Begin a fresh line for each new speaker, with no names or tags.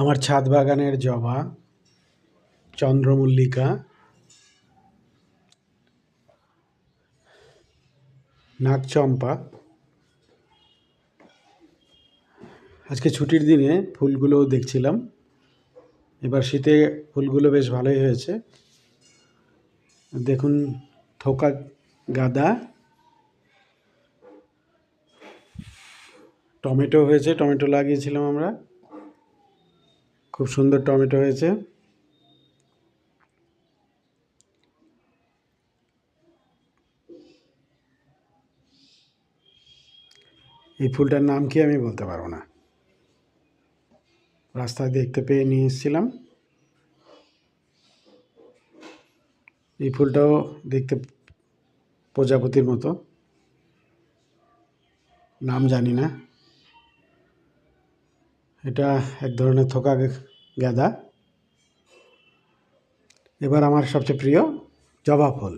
আমার ছাদ বাগানের জবা, চন্দ্রমল্লিকা, নাগচম্পা। আজকে ছুটির দিনে ফুলগুলো দেখছিলাম। এবার শীতে ফুলগুলো বেশ ভালোই হয়েছে। দেখুন, থোকা গাঁদা, টমেটো হয়েছে, টমেটো লাগিয়েছিলাম আমরা, খুব সুন্দর টমেটো হয়েছে। এই ফুলটার নাম কি আমি বলতে পারবো না, রাস্তায় দেখতে পেয়ে নিয়ে এসেছিলাম। এই ফুলটাও দেখতে প্রজাপতির মতো, নাম জানি না। এটা এক ধরনের থোকা গাঁদা। এবার আমার সবচেয়ে প্রিয় জবা ফুল।